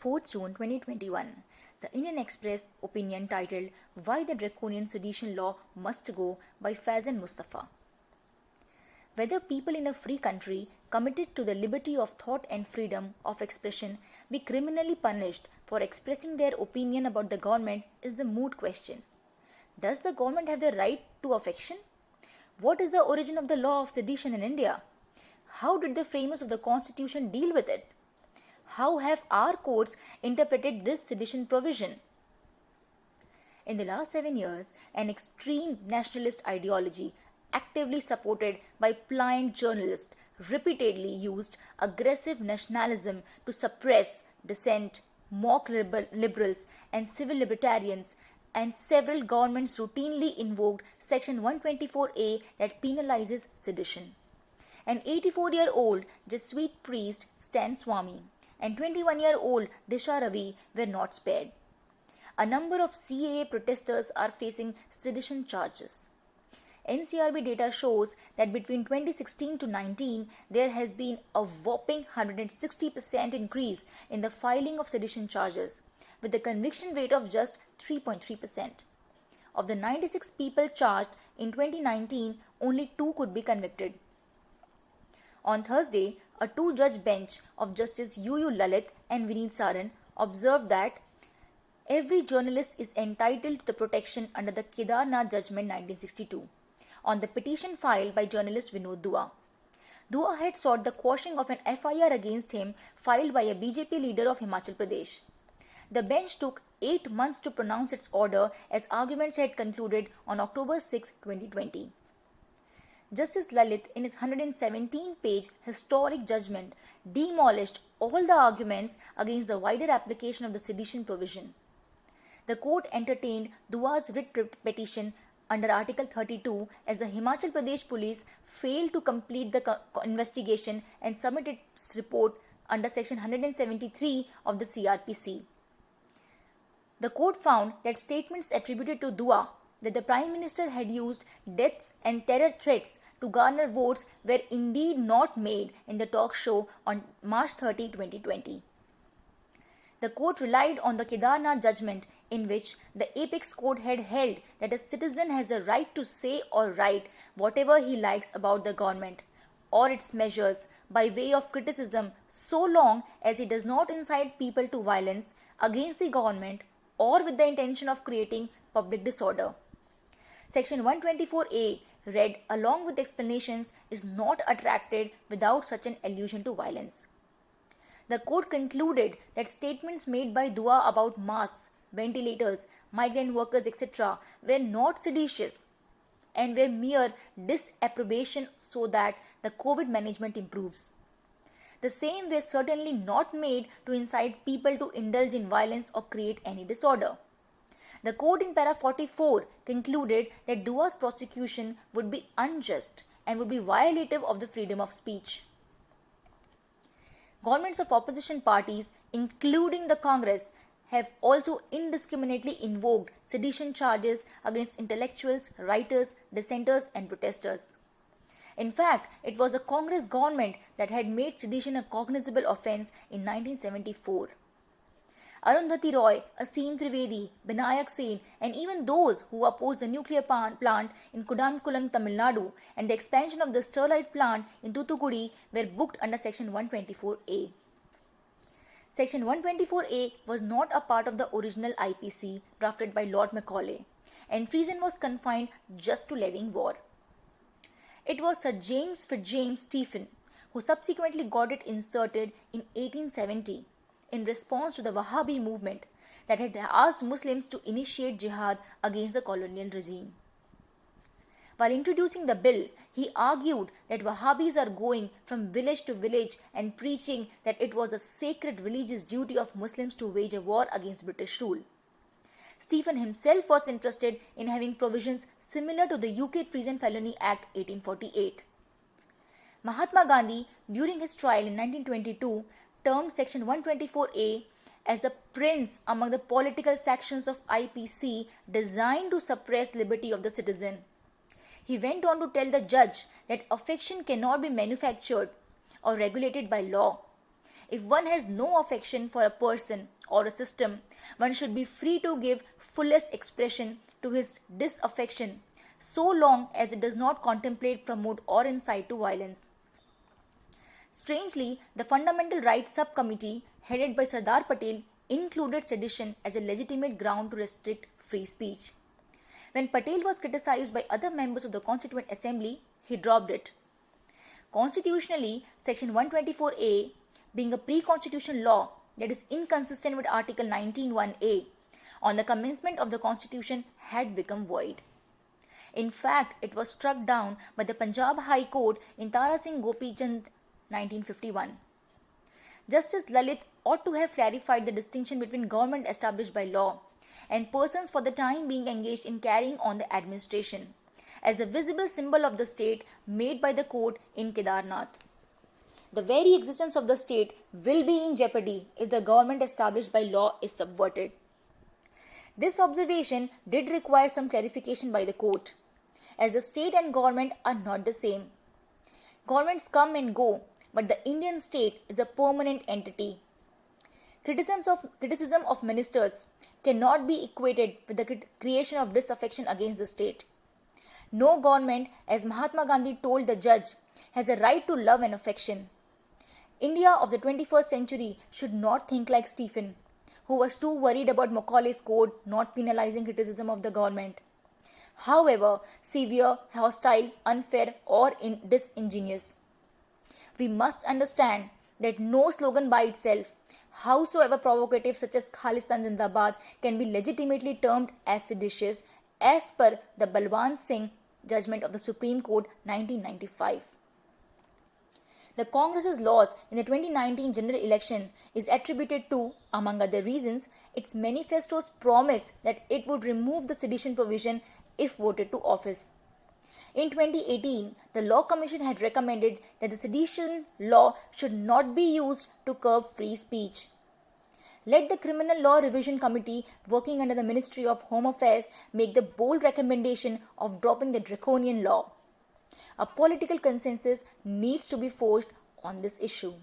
4th June 2021, the Indian Express opinion titled Why the Draconian Sedition Law Must Go by Faizan Mustafa. Whether people in a free country committed to the liberty of thought and freedom of expression be criminally punished for expressing their opinion about the government is the moot question. Does the government have the right to affection? What is the origin of the law of sedition in India? How did the framers of the constitution deal with it? How have our courts interpreted this sedition provision? In the last 7 years, an extreme nationalist ideology, actively supported by pliant journalists, repeatedly used aggressive nationalism to suppress dissent, mock liberals and civil libertarians, and several governments routinely invoked Section 124A that penalizes sedition. An 84-year-old Jesuit priest Stan Swami and 21-year-old Disha Ravi were not spared. A number of CAA protesters are facing sedition charges. NCRB data shows that between 2016 to 19, there has been a whopping 160% increase in the filing of sedition charges, with a conviction rate of just 3.3%. Of the 96 people charged in 2019, only 2 could be convicted. On Thursday, a 2-judge bench of Justice U. Lalit and Vinod Saran observed that every journalist is entitled to the protection under the Kedarnath judgement 1962 on the petition filed by journalist Vinod Dua. Dua had sought the quashing of an FIR against him filed by a BJP leader of Himachal Pradesh. The bench took 8 months to pronounce its order as arguments had concluded on October 6, 2020. Justice Lalit, in his 117-page historic judgment, demolished all the arguments against the wider application of the sedition provision. The court entertained Dua's writ petition under Article 32 as the Himachal Pradesh police failed to complete the investigation and submit its report under Section 173 of the CRPC. The court found that statements attributed to Dua that the Prime Minister had used deaths and terror threats to garner votes were indeed not made in the talk show on March 30, 2020. The court relied on the Kedarnath judgment in which the apex court had held that a citizen has the right to say or write whatever he likes about the government or its measures by way of criticism so long as it does not incite people to violence against the government or with the intention of creating public disorder. Section 124A, read along with explanations, is not attracted without such an allusion to violence. The court concluded that statements made by Dua about masks, ventilators, migrant workers, etc. were not seditious and were mere disapprobation so that the COVID management improves. The same were certainly not made to incite people to indulge in violence or create any disorder. The court in para 44 concluded that Dua's prosecution would be unjust and would be violative of the freedom of speech. Governments of opposition parties, including the Congress, have also indiscriminately invoked sedition charges against intellectuals, writers, dissenters and protesters. In fact, it was a Congress government that had made sedition a cognizable offence in 1974. Arundhati Roy, Asim Trivedi, Binayak Sen and even those who opposed the nuclear plant in Kudankulam, Tamil Nadu and the expansion of the Sterlite plant in Thoothukudi were booked under Section 124A. Section 124A was not a part of the original IPC drafted by Lord Macaulay, and treason was confined just to levying war. It was Sir James Fitzjames Stephen who subsequently got it inserted in 1870 in response to the Wahhabi movement that had asked Muslims to initiate jihad against the colonial regime. While introducing the bill, he argued that Wahhabis are going from village to village and preaching that it was a sacred religious duty of Muslims to wage a war against British rule. Stephen himself was interested in having provisions similar to the UK Treason Felony Act 1848. Mahatma Gandhi, during his trial in 1922, termed Section 124A as the prince among the political sections of IPC designed to suppress liberty of the citizen. He went on to tell the judge that affection cannot be manufactured or regulated by law. If one has no affection for a person or a system, one should be free to give fullest expression to his disaffection, so long as it does not contemplate, promote, or incite to violence. Strangely, the Fundamental Rights Subcommittee, headed by Sardar Patel, included sedition as a legitimate ground to restrict free speech. When Patel was criticized by other members of the Constituent Assembly, he dropped it. Constitutionally, Section 124A, being a pre-constitutional law that is inconsistent with Article 19(1)A, on the commencement of the Constitution had become void. In fact, it was struck down by the Punjab High Court in Tara Singh Gopi Chand 1951. Justice Lalit ought to have clarified the distinction between government established by law and persons for the time being engaged in carrying on the administration, as the visible symbol of the state made by the court in Kedarnath. The very existence of the state will be in jeopardy if the government established by law is subverted. This observation did require some clarification by the court, as the state and government are not the same. Governments come and go, but the Indian state is a permanent entity. Criticism of ministers cannot be equated with the creation of disaffection against the state. No government, as Mahatma Gandhi told the judge, has a right to love and affection. India of the 21st century should not think like Stephen, who was too worried about Macaulay's code not penalizing criticism of the government, however severe, hostile, unfair, or disingenuous. We must understand that no slogan by itself, howsoever provocative, such as Khalistan Zindabad, can be legitimately termed as seditious as per the Balwant Singh judgment of the Supreme Court 1995. The Congress's loss in the 2019 general election is attributed to, among other reasons, its manifesto's promise that it would remove the sedition provision if voted to office. In 2018, the Law Commission had recommended that the sedition law should not be used to curb free speech. Let the Criminal Law Revision Committee, working under the Ministry of Home Affairs, make the bold recommendation of dropping the draconian law. A political consensus needs to be forged on this issue.